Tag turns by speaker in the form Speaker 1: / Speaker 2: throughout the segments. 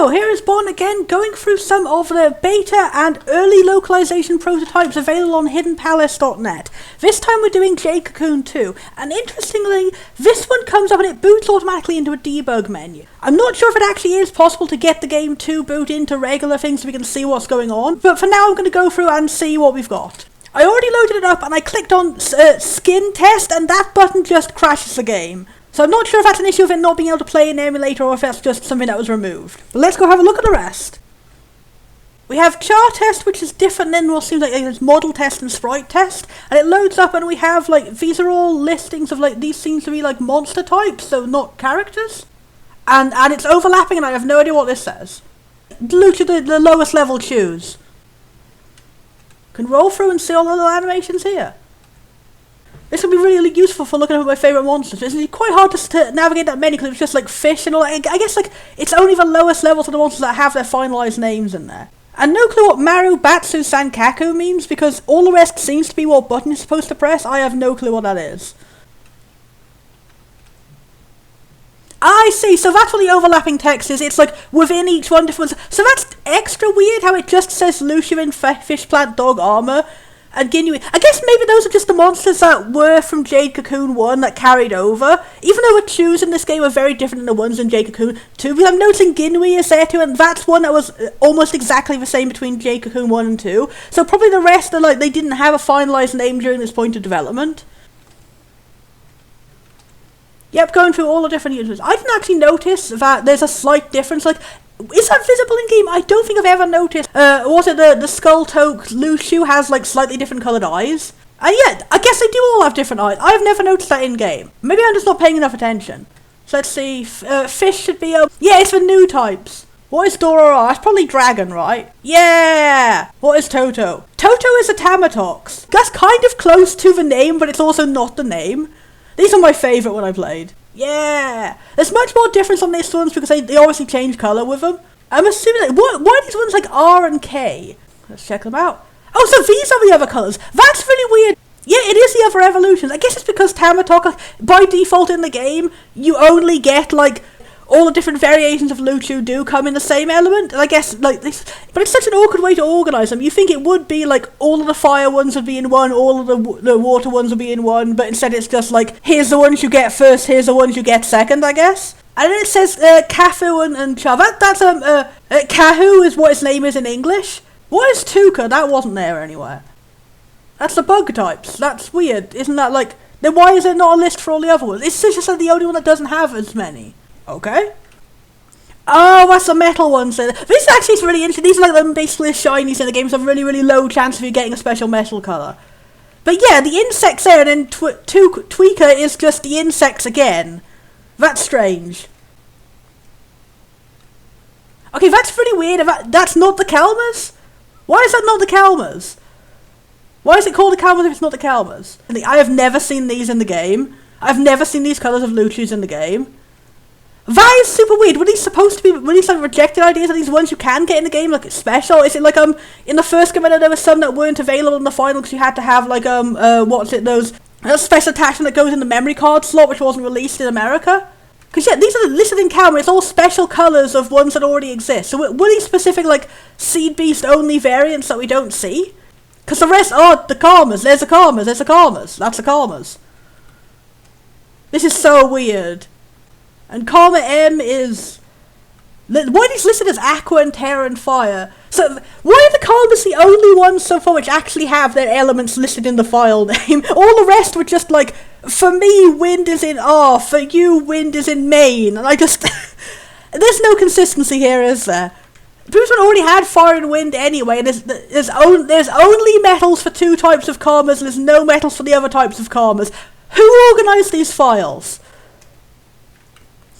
Speaker 1: Hello, here is Bon again, going through some of the beta and early localization prototypes available on hiddenpalace.net. This time we're doing Jade Cocoon 2, and interestingly, this one comes up and it boots automatically into a debug menu. I'm not sure if it actually is possible to get the game to boot into regular things so we can see what's going on, but for now I'm going to go through and see what we've got. I already loaded it up and I clicked on skin test and that button just crashes the game. So I'm not sure if that's an issue of it not being able to play in the emulator or if that's just something that was removed. But let's go have a look at the rest. We have char test, which is different than what seems like it's model test and sprite test. And it loads up and we have these are all listings of these seem to be monster types, so not characters. And it's overlapping and I have no idea what this says. Look at the lowest level choose. Can roll through and see all the little animations here. This would be really useful for looking at my favourite monsters. It's quite hard to navigate that menu because it's just fish and all that. I guess it's only the lowest levels of the monsters that have their finalised names in there. And no clue what Maru Batsu Sankaku means because all the rest seems to be what button is supposed to press. I have no clue what that is. I see, so that's what the overlapping text is. It's within each one different. So that's extra weird how it just says Lucian Fish Plant Dog Armour. And Ginyu, I guess maybe those are just the monsters that were from Jade Cocoon 1 that carried over. Even though the chews in this game are very different than the ones in Jade Cocoon 2. Because I'm noticing Ginyu is there too, and that's one that was almost exactly the same between Jade Cocoon 1 and 2. So probably the rest are they didn't have a finalised name during this point of development. Yep, going through all the different users. I didn't actually notice that there's a slight difference. Is that visible in game? I don't think I've ever noticed. Also, the Skull Toke Lushu has slightly different coloured eyes. And yeah, I guess they do all have different eyes. I've never noticed that in game. Maybe I'm just not paying enough attention. So let's see. Fish should be yeah, it's for new types. What is Dororo? That's probably dragon, right? Yeah! What is Toto? Toto is a Tamatox. That's kind of close to the name, but it's also not the name. These are my favourite when I played. Yeah! There's much more difference on these ones because they obviously change colour with them. I'm assuming why are these ones R and K? Let's check them out. Oh, so these are the other colours. That's really weird. Yeah, it is the other evolutions. I guess it's because Tamatok, by default in the game, you only get all the different variations of Luchu do come in the same element, and I guess this, but it's such an awkward way to organise them. You think it would be all of the fire ones would be in one, all of the water ones would be in one, but instead it's just here's the ones you get first, here's the ones you get second, I guess. And then it says Kafu and Cha. That's Kahu is what his name is in English. What is Tuka? That wasn't there anywhere. That's the bug types. That's weird, isn't that then why is there not a list for all the other ones? It's just the only one that doesn't have as many. Okay. Oh, that's the metal ones then. This actually is really interesting. These are basically shinies in the game, so really, really low chance of you getting a special metal colour. But yeah, the insects there, and then Tweaker is just the insects again. That's strange. Okay, that's pretty weird. That's not the Kalmas? Why is that not the Kalmas? Why is it called the Kalmas if it's not the Kalmas? I have never seen these in the game. I've never seen these colours of Luchus in the game. That is super weird. Were these supposed to be, rejected ideas? Are these ones you can get in the game, special? Is it in the first game, there were some that weren't available in the final because you had to have, those special attachment that goes in the memory card slot, which wasn't released in America? Because, yeah, these are listed in camera. It's all special colours of ones that already exist. So were these specific, Seed Beast only variants that we don't see? Because the rest, the Karmas. There's the Karmas. There's the Karmas. That's the Karmas. This is so weird. And Karma M is... Why are these listed as Aqua and Terra and Fire? So, why are the Karmas the only ones so far which actually have their elements listed in the file name? All the rest were just for me, wind is in R, for you, wind is in main. And I just... There's no consistency here, is there? This one already had fire and wind anyway, and there's only metals for two types of Karmas, and there's no metals for the other types of Karmas. Who organised these files?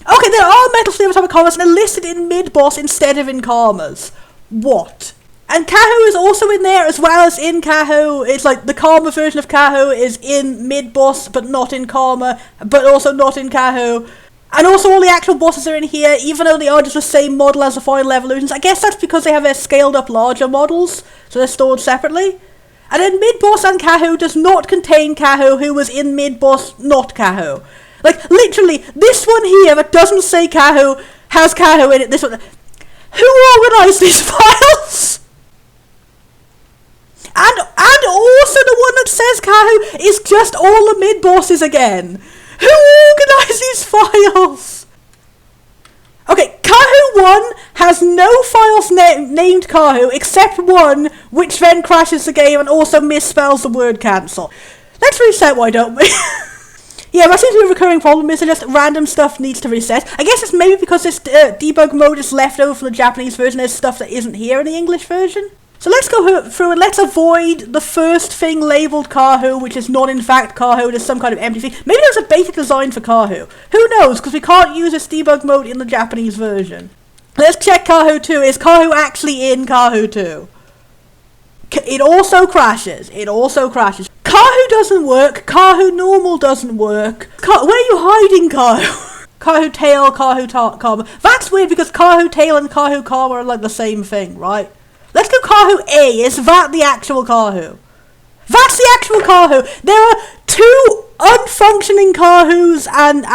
Speaker 1: Okay, there are metals for the other type of Karmas, and they're listed in mid-boss instead of in Karmas. What? And Kahu is also in there, as well as in Kahu. It's the Karma version of Kahu is in mid-boss, but not in Karma, but also not in Kahu. And also all the actual bosses are in here, even though they are just the same model as the final evolutions. I guess that's because they have their scaled-up larger models, so they're stored separately. And then mid-boss and Kahu does not contain Kahu, who was in mid-boss, not Kahu. Literally, this one here that doesn't say Kahu has Kahu in it. This one, Who organised these files? And also the one that says Kahu is just all the mid-bosses again. Who organised these files? Okay, Kahu 1 has no files named Kahu except one which then crashes the game and also misspells the word cancel. Let's reset, why don't we? Yeah, that seems to be a recurring problem, is it just random stuff needs to reset? I guess it's maybe because this debug mode is left over from the Japanese version, there's stuff that isn't here in the English version. So let's go through and let's avoid the first thing labelled Kahu, which is not in fact Kahu, there's some kind of empty thing. Maybe there's a beta design for Kahu. Who knows, because we can't use this debug mode in the Japanese version. Let's check Kahu 2. Is Kahu actually in Kahu 2? It also crashes. Kahu doesn't work. Kahu normal doesn't work. Where are you hiding, Kahu? Kahu tail, Kahu karma. That's weird because Kahu tail and Kahu karma are like the same thing, right? Let's go Kahu A. Is that the actual Kahu? That's the actual Kahu. There are two unfunctioning Kahus and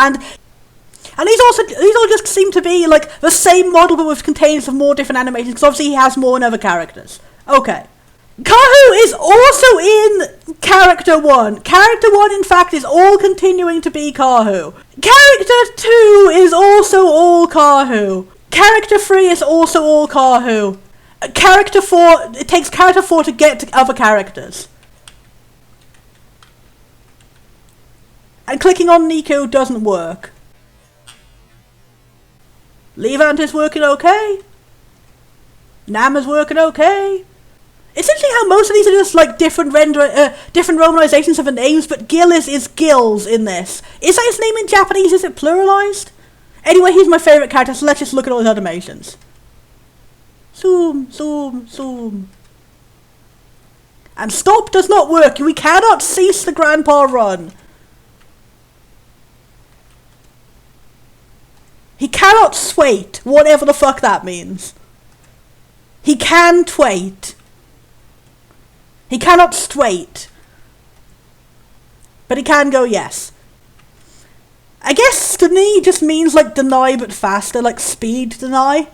Speaker 1: these all just seem to be like the same model but with containers of more different animations because obviously he has more than other characters. Okay. Kahu is also in Character 1. Character 1 in fact is all continuing to be Kahu. Character 2 is also all Kahu. Character 3 is also all Kahu. Character 4, it takes Character 4 to get to other characters. And clicking on Nico doesn't work. Levant is working okay. Nam is working okay. It's interesting how most of these are just like different romanizations of the names, but Gillis is Gills in this. Is that his name in Japanese? Is it pluralized? Anyway, he's my favourite character, so let's just look at all his animations. Zoom, zoom, zoom. And stop does not work. We cannot cease the grandpa run. He cannot swait, whatever the fuck that means. He can twait. He cannot straight. But he can go yes. I guess deny just means like deny but faster, like speed deny.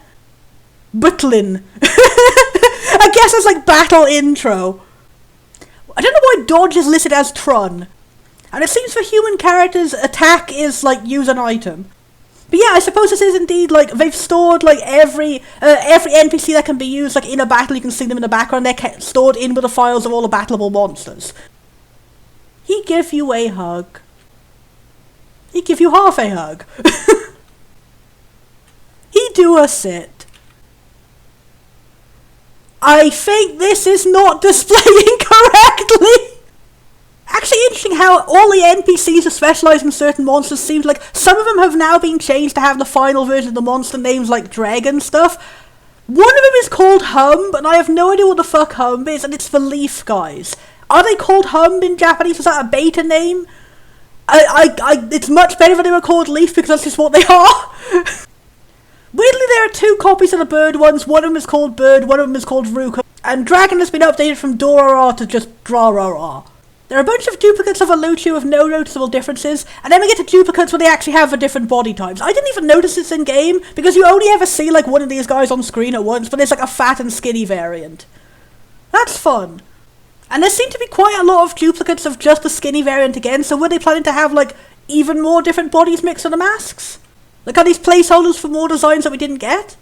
Speaker 1: Butlin. I guess it's like battle intro. I don't know why dodge is listed as Tron. And it seems for human characters, attack is like use an item. But yeah, I suppose this is indeed like they've stored like every NPC that can be used like in a battle. You can see them in the background. They're stored in with the files of all the battleable monsters. He give you a hug. He give you half a hug. He do a sit. I think this is not displaying correctly. Actually interesting how all the NPCs are specialised in certain monsters. Seems like some of them have now been changed to have the final version of the monster names like dragon stuff. One of them is called Humb, and I have no idea what the fuck Humb is, and it's the Leaf guys. Are they called Humb in Japanese? Was that a beta name? It's much better than they were called Leaf because that's just what they are. Weirdly, there are two copies of the bird ones. One of them is called Bird, one of them is called Ruka. And Dragon has been updated from Dorara to just Drarara. There are a bunch of duplicates of Aluchu with no noticeable differences, and then we get to duplicates where they actually have the different body types. I didn't even notice this in game, because you only ever see like one of these guys on screen at once, but there's like a fat and skinny variant. That's fun. And there seem to be quite a lot of duplicates of just the skinny variant again, so were they planning to have like even more different bodies mixed on the masks? Like are these placeholders for more designs that we didn't get?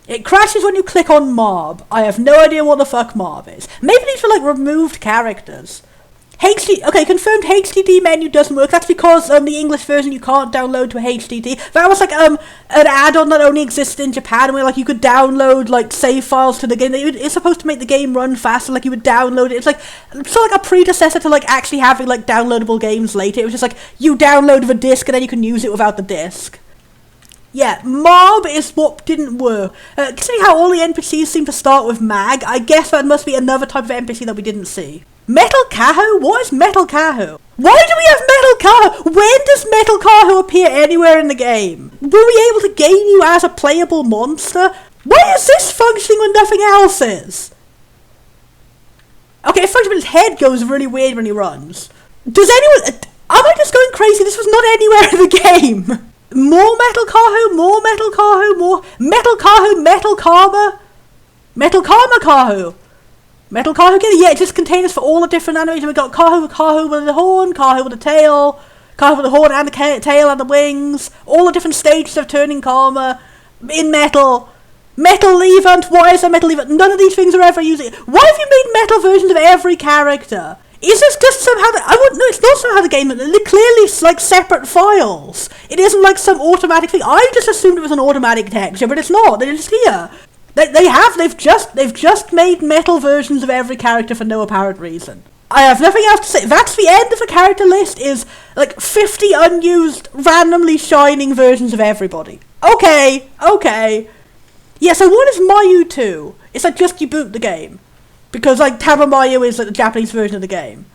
Speaker 1: It crashes when you click on Mob. I have no idea what the fuck Mob is. Maybe these were like removed characters. Okay, confirmed HDD menu doesn't work. That's because the English version you can't download to a HDD. That was like an add-on that only existed in Japan where like you could download like save files to the game. It's supposed to make the game run faster, like you would download it. It's like sort of like a predecessor to like actually having like downloadable games later. It was just like you download the disc and then you can use it without the disc. Yeah, Mob is what didn't work. Considering how all the NPCs seem to start with Mag, I guess that must be another type of NPC that we didn't see. Metal Kahu? What is Metal Kahu? Why do we have Metal Kahu? When does Metal Kahu appear anywhere in the game? Were we able to gain you as a playable monster? Why is this functioning when nothing else is? Okay, it functions when his head goes really weird when he runs. Does anyone... Am I just going crazy? This was not anywhere in the game. More Metal Kahu, more Metal Kahu, more Metal Kahu, Metal Karma, Metal Karma Kahu. Metal Kahu again, yeah, it just containers for all the different animations. We've got Kahu with the horn, Kahu with the tail, Kahu with the horn and the tail and the wings, all the different stages of turning Karma in metal. Metal Levant, why is there Metal Levant? None of these things are ever using. Why have you made metal versions of every character? Is this just somehow no, it's not somehow the game, they're clearly like separate files. It isn't like some automatic thing. I just assumed it was an automatic texture, but it's not, they're just here. They've just made metal versions of every character for no apparent reason. I have nothing else to say. That's the end of the character list, is like 50 unused, randomly shining versions of everybody. Okay. Yeah, so what is Mayu 2? It's like just you boot the game. Because like Tama Mayu is like the Japanese version of the game.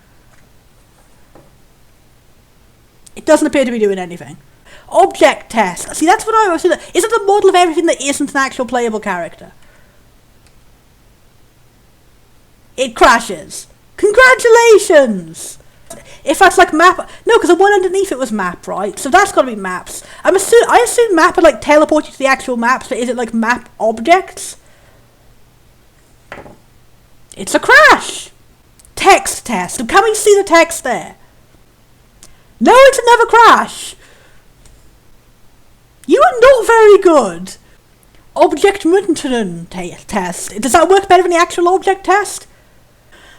Speaker 1: It doesn't appear to be doing anything. Object test. See, that's what I was saying. Is it the model of everything that isn't an actual playable character? It crashes. Congratulations! If that's like map, no, because the one underneath it was map, right? So that's got to be maps. I assume map would like teleport you to the actual maps, but is it like map objects? It's a crash. Text test. Can we see the text there? No, it's another crash. You are not very good. Object maintenance test. Does that work better than the actual object test?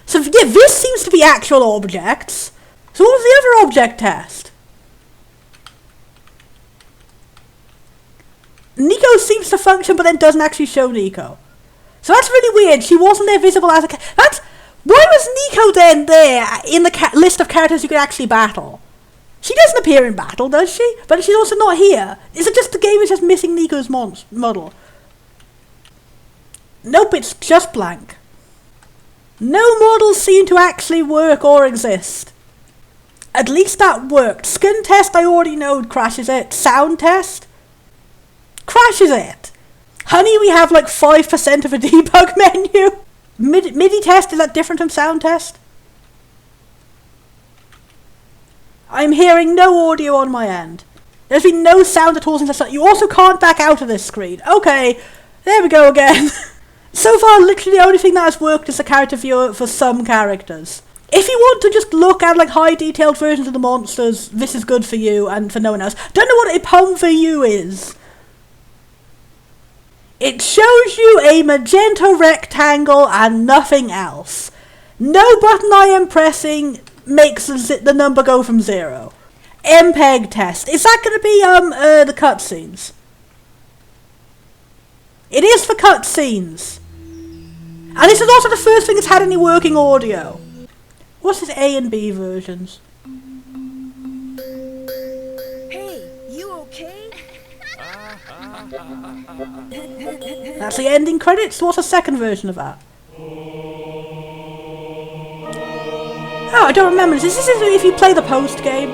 Speaker 1: So yeah, this seems to be actual objects. So what was the other object test? Nico seems to function, but then doesn't actually show Nico. So that's really weird. She wasn't there visible as a why was Nico then there in the list of characters you could actually battle? She doesn't appear in battle, does she? But she's also not here. Is it just the game is just missing Nico's model? Nope, it's just blank. No models seem to actually work or exist. At least that worked. Skin test I already know crashes it. Sound test? Crashes it. Honey, we have like 5% of a debug menu. MIDI test, is that different from sound test? I'm hearing no audio on my end. There's been no sound at all since I started. You also can't back out of this screen. Okay, there we go again. So far, literally the only thing that has worked is the character viewer for some characters. If you want to just look at like high detailed versions of the monsters, this is good for you and for no one else. Don't know what a POM for you is. It shows you a magenta rectangle and nothing else. No button I am pressing makes the number go from 0. MPEG test. Is that going to be the cutscenes? It is for cutscenes. And this is also the first thing that's had any working audio. What's his A and B versions?
Speaker 2: Hey, you okay?
Speaker 1: That's the ending credits. What's the second version of that? Oh, I don't remember. Is this if you play the post game?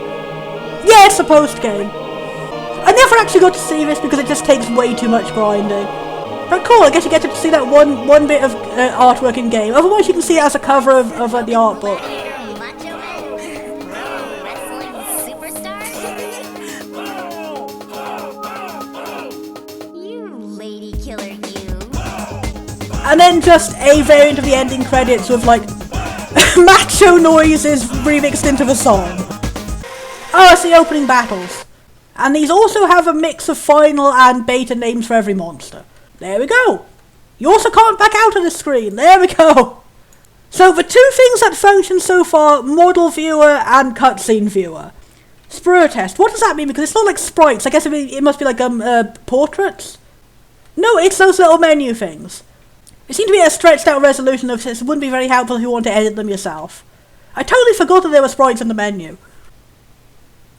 Speaker 1: Yeah, it's the post game. I never actually got to see this because it just takes way too much grinding. But cool, I guess you get to see that one bit of artwork in game. Otherwise you can see it as a cover of the art book. And then just a variant of the ending credits with like macho noises remixed into the song. Oh, it's the opening battles. And these also have a mix of final and beta names for every monster. There we go. You also can't back out of the screen. There we go. So the two things that function so far, model viewer and cutscene viewer. Sprue test. What does that mean? Because it's not like sprites. I guess it must be like portraits. No, it's those little menu things. It seems to be a stretched out resolution of this. It wouldn't be very helpful if you want to edit them yourself. I totally forgot that there were sprites in the menu.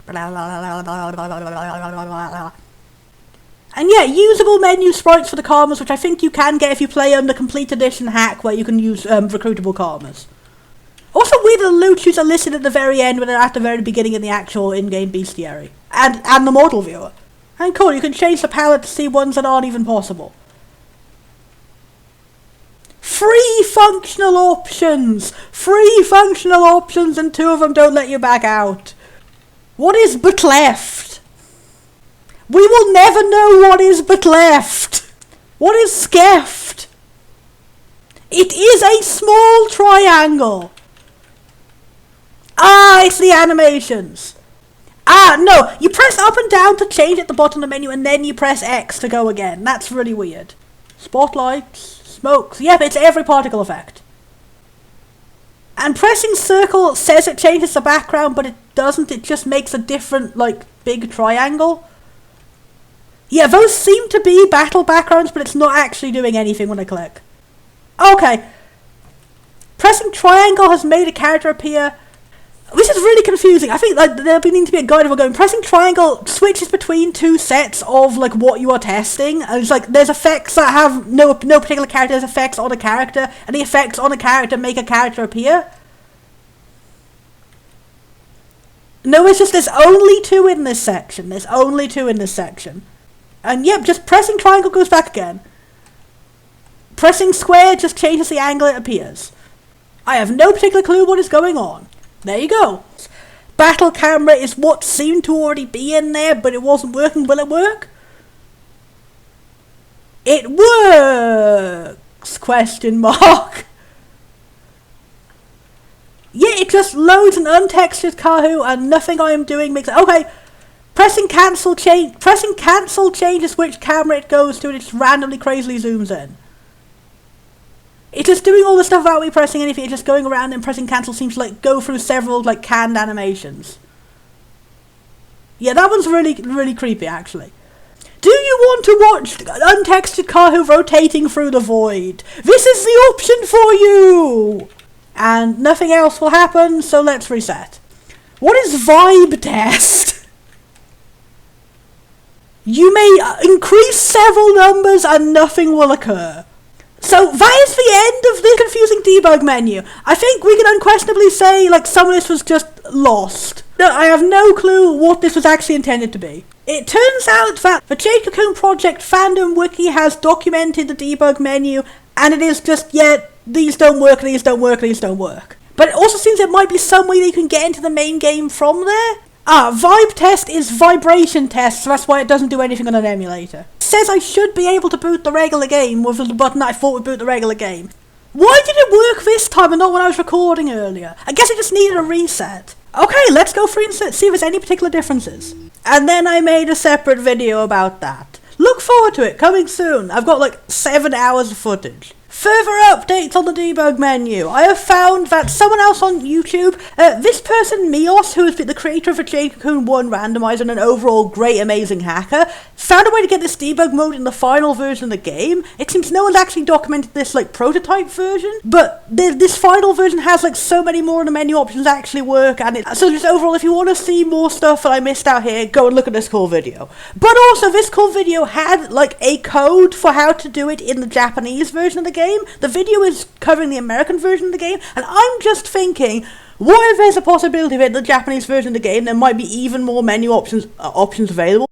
Speaker 1: And yeah, usable menu sprites for the karmas, which I think you can get if you play on the complete edition hack where you can use recruitable karmas. Also weird that the loot shoots are listed at the very end when they're at the very beginning in the actual in-game bestiary. And the model viewer. And cool, you can change the palette to see ones that aren't even possible. Free functional options! Free functional options, and 2 of them don't let you back out. What is but left? We will never know what is but left. What is skeft? It is a small triangle. Ah, it's the animations. Ah, no, you press up and down to change at the bottom of the menu, and then you press X to go again. That's really weird. Spotlights, smokes, yep, it's every particle effect. And pressing circle says it changes the background, but it doesn't, it just makes a different, like, big triangle. Yeah, those seem to be battle backgrounds, but it's not actually doing anything when I click. Okay. Pressing triangle has made a character appear. This is really confusing. I think like there'll need to be a guide of it going. Pressing triangle switches between two sets of like what you are testing, and it's like there's effects that have no particular character. There's effects on a character, and the effects on a character make a character appear. No, it's just there's only two in this section. There's only two in this section, and yep, just pressing triangle goes back again. Pressing square just changes the angle it appears. I have no particular clue what is going on. There you go. Battle camera is what seemed to already be in there, but it wasn't working. Will it work? It works! Question mark. Yeah, it just loads an untextured Kahoo, and nothing I am doing makes it. Okay. Pressing cancel changes which camera it goes to, and it just randomly crazily zooms in. It's just doing all the stuff without me pressing anything. It's just going around and pressing cancel seems to like go through several like canned animations. Yeah, that one's really creepy actually. Do you want to watch untextured Kahoo rotating through the void? This is the option for you! And nothing else will happen, so let's reset. What is vibe test? You may increase several numbers and nothing will occur. So that is the end of the confusing debug menu. I think we can unquestionably say like some of this was just lost. No, I have no clue what this was actually intended to be. It turns out that the Jade Cocoon project fandom wiki has documented the debug menu, and it is just, yeah, these don't work, these don't work, these don't work. But it also seems there might be some way that you can get into the main game from there. Ah, vibe test is vibration test, so that's why it doesn't do anything on an emulator. It says I should be able to boot the regular game with the button that I thought would boot the regular game. Why did it work this time and not when I was recording earlier? I guess it just needed a reset. Okay, let's go through and see if there's any particular differences. And then I made a separate video about that. Look forward to it, coming soon. I've got like 7 hours of footage. Further updates on the debug menu. I have found that someone else on YouTube, this person, Mios, who has been the creator of a Jade Cocoon 1 randomizer and an overall great, amazing hacker, found a way to get this debug mode in the final version of the game. It seems no one's actually documented this, like, prototype version, but this final version has, like, so many more of the menu options that actually work, and so just overall, if you want to see more stuff that I missed out here, go and look at this cool video. But also, this cool video had, like, a code for how to do it in the Japanese version of the game. The video is covering the American version of the game, and I'm just thinking, what if there's a possibility that in the Japanese version of the game there might be even more menu options available?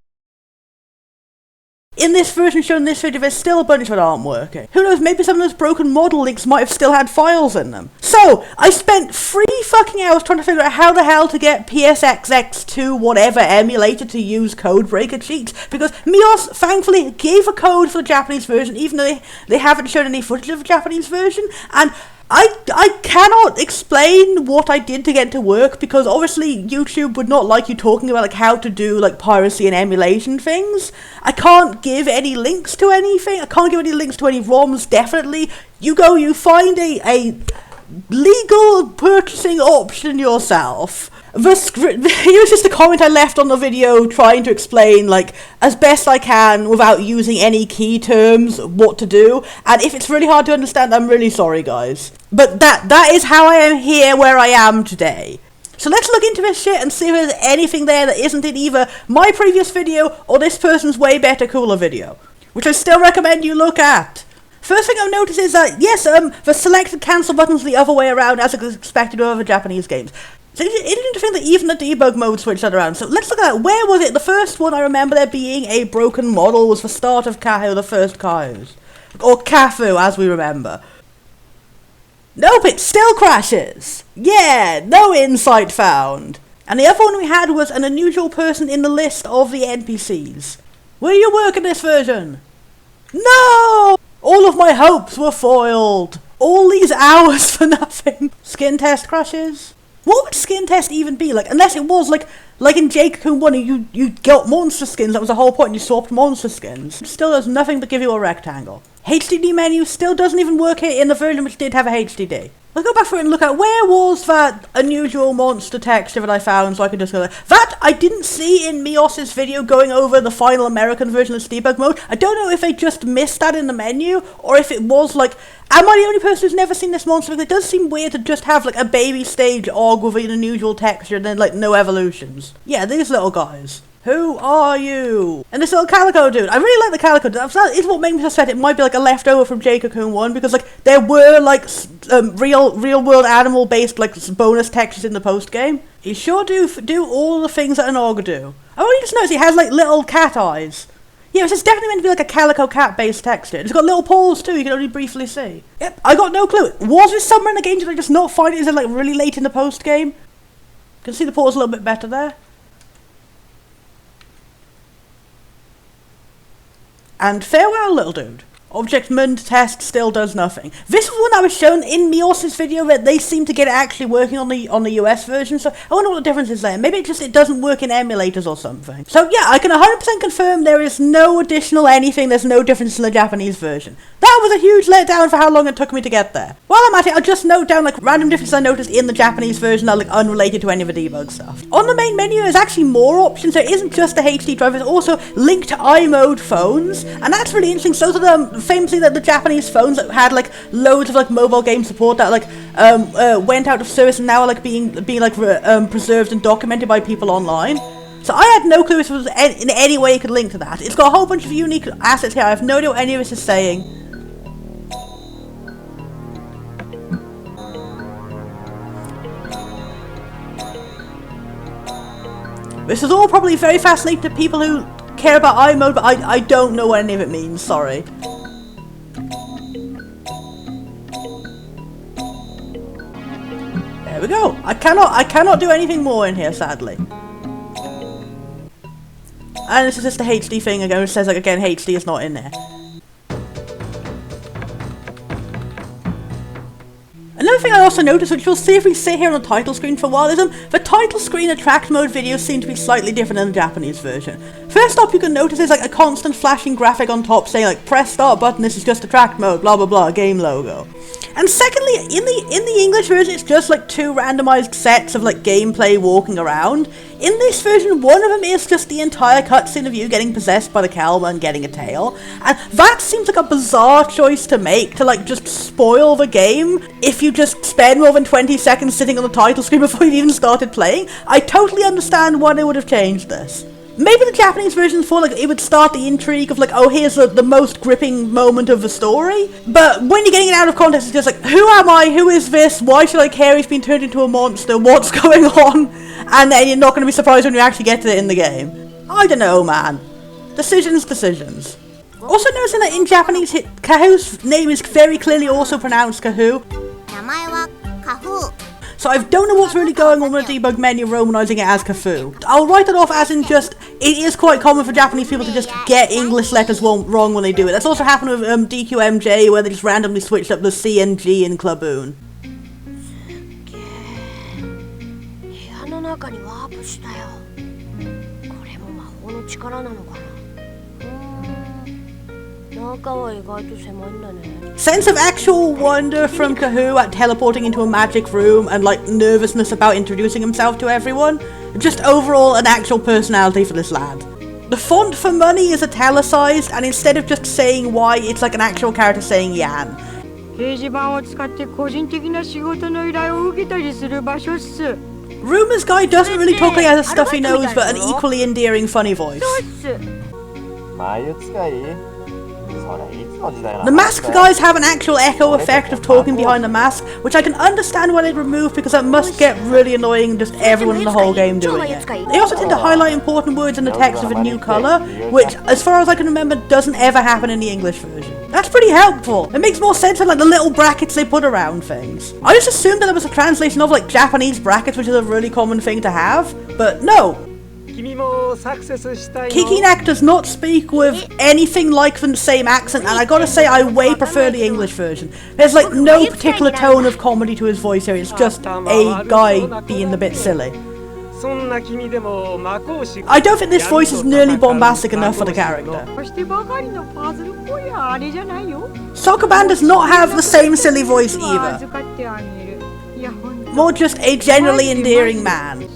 Speaker 1: In this version shown in this video, there's still a bunch that aren't working. Who knows, maybe some of those broken model links might have still had files in them. So, I spent 3 fucking hours trying to figure out how the hell to get PSXX2 whatever emulator to use codebreaker cheats, because Mios thankfully gave a code for the Japanese version, even though they haven't shown any footage of the Japanese version, and I cannot explain what I did to get it to work, because obviously YouTube would not like you talking about like how to do like piracy and emulation things. I can't give any links to anything. I can't give any links to any ROMs, definitely. You find a legal purchasing option yourself. Here's just a comment I left on the video trying to explain, like, as best I can without using any key terms, what to do. And if it's really hard to understand, I'm really sorry, guys. But that is how I am here where I am today. So let's look into this shit and see if there's anything there that isn't in either my previous video or this person's way better, cooler video, which I still recommend you look at. First thing I've noticed is that, yes, the selected cancel button's the other way around as expected with other Japanese games. So it's interesting that even the debug mode switched that around. So let's look at that. Where was it? The first one I remember there being a broken model was the start of Kahoo, the first Kahoos. Or Kafu, as we remember. Nope, it still crashes. Yeah, no insight found. And the other one we had was an unusual person in the list of the NPCs. Will you work in this version? No! All of my hopes were foiled. All these hours for nothing. Skin test crashes? What would skin test even be? Like, unless it was like in Jade Cocoon 1, you got monster skins, that was the whole point, you swapped monster skins. It still does nothing but give you a rectangle. HDD menu still doesn't even work here in the version which did have a HDD. I'll go back through it and look at where was that unusual monster texture that I found, so I can just go there. That I didn't see in Mios's video going over the final American version of debug mode. I don't know if they just missed that in the menu, or if it was like, am I the only person who's never seen this monster? Because it does seem weird to just have like a baby stage og with an unusual texture and then like no evolutions. Yeah, these little guys. Who are you? And this little calico dude. I really like the calico dude. That is what made me suspect it might be like a leftover from Jade Cocoon 1, because like there were like real world animal based like bonus textures in the post game. You sure do all the things that an og do. I only just noticed he has like little cat eyes. Yeah, it's definitely meant to be like a calico cat based texture. It's got little paws too, you can only briefly see. Yep, I got no clue. Was this somewhere in the game? Did I just not find it? Is it like really late in the post game? You can see the paws a little bit better there. And farewell, little dude. Object Mund test still does nothing. This was one I was shown in Mios's video that they seem to get it actually working on the US version, so I wonder what the difference is there. Maybe it doesn't work in emulators or something. So yeah, I can 100% confirm there is no additional anything, there's no difference in the Japanese version. That was a huge letdown for how long it took me to get there. While I'm at it, I'll just note down like random differences I noticed in the Japanese version that are like unrelated to any of the debug stuff. On the main menu there's actually more options, so it isn't just the HD drive, it's also linked to iMode phones, and that's really interesting. So famously the Japanese phones that had like loads of like mobile game support that like went out of service and now are like being like preserved and documented by people online. So I had no clue if it was in any way you could link to that. It's got a whole bunch of unique assets here. I have no idea what any of this is saying. This is all probably very fascinating to people who care about iMode, but I don't know what any of it means, sorry. There we go. I cannot do anything more in here, sadly. And this is just a HD thing again, it says like again HD is not in there. Another thing I also noticed, which you'll see if we sit here on the title screen for a while, is the title screen attract mode videos seem to be slightly different than the Japanese version. First up, you can notice there's like a constant flashing graphic on top saying like press start button, this is just attract mode, blah blah blah, game logo. And secondly, in the English version, it's just like two randomized sets of like gameplay walking around. In this version, one of them is just the entire cutscene of you getting possessed by the Kalma and getting a tail. And that seems like a bizarre choice to make, to like just spoil the game if you just spend more than 20 seconds sitting on the title screen before you even started playing. I totally understand why they would have changed this. Maybe the Japanese version for like it would start the intrigue of like, oh, here's the most gripping moment of the story. But when you're getting it out of context, it's just like, who am I? Who is this? Why should I care? He's been turned into a monster. What's going on? And then you're not going to be surprised when you actually get to it in the game. I don't know, man. Decisions. Also noticing that in Japanese, Kahu's name is very clearly also pronounced Kahu. So I don't know what's really going on with the debug menu romanizing it as Kafu. I'll write it off as in just, it is quite common for Japanese people to just get English letters wrong when they do it. That's also happened with DQMJ, where they just randomly switched up the C and G in Klaboon. Sense of actual wonder from Kahu at teleporting into a magic room and like nervousness about introducing himself to everyone. Just overall an actual personality for this lad. The font for money is italicized, and instead of just saying Y, it's like an actual character saying Yan. Rumors guy doesn't really talk like he has a stuffy nose, but an equally endearing funny voice. The mask guys have an actual echo effect of talking behind the mask, which I can understand why they'd remove, because that must get really annoying just everyone in the whole game doing it. They also tend to highlight important words in the text with a new colour, which, as far as I can remember, doesn't ever happen in the English version. That's pretty helpful. It makes more sense than like the little brackets they put around things. I just assumed that it was a translation of like Japanese brackets, which is a really common thing to have, but no. Kikinak does not speak with anything like the same accent, and I gotta say I way prefer the English version. There's like no particular tone of comedy to his voice here, it's just a guy being a bit silly. I don't think this voice is nearly bombastic enough for the character. Soccer Band does not have the same silly voice either. More just a generally endearing man.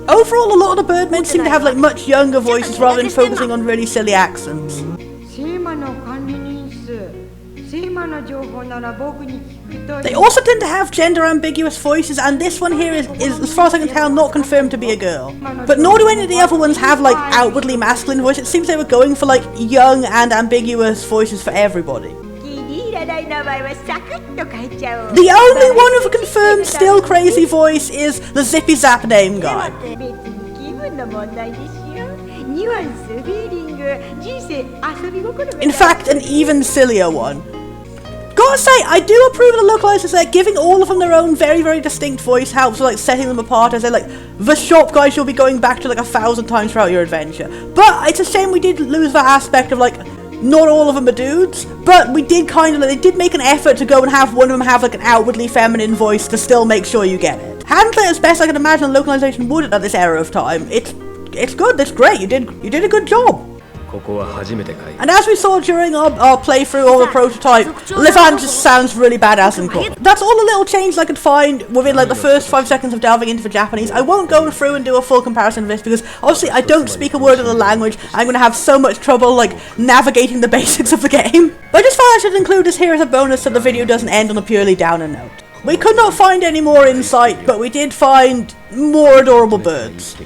Speaker 1: Overall, a lot of the Birdmen seem to have like much younger voices rather than focusing on really silly accents. They also tend to have gender ambiguous voices, and this one here is, as far as I can tell, not confirmed to be a girl. But nor do any of the other ones have like outwardly masculine voice. It seems they were going for like young and ambiguous voices for everybody. The only one with a confirmed still crazy voice is the Zippy Zap name guy. In fact, an even sillier one. Gotta say, I do approve of the localizers there. Giving all of them their own very, very distinct voice helps with like setting them apart as they're like the shop guys you'll be going back to like 1,000 times throughout your adventure. But it's a shame we did lose that aspect of like not all of them are dudes, but we did kind of like, they did make an effort to go and have one of them have like an outwardly feminine voice to still make sure you get it. Handle it as best I can imagine a localization would at this era of time. It's good, it's great, you did a good job. And as we saw during our playthrough of the prototype, Livan just sounds really badass and cool. That's all the little changes I could find within like the first 5 seconds of delving into the Japanese. I won't go through and do a full comparison of this because obviously I don't speak a word of the language. I'm going to have so much trouble like navigating the basics of the game. But I just thought I should include this here as a bonus so the video doesn't end on a purely downer note. We could not find any more insight, but we did find more adorable birds.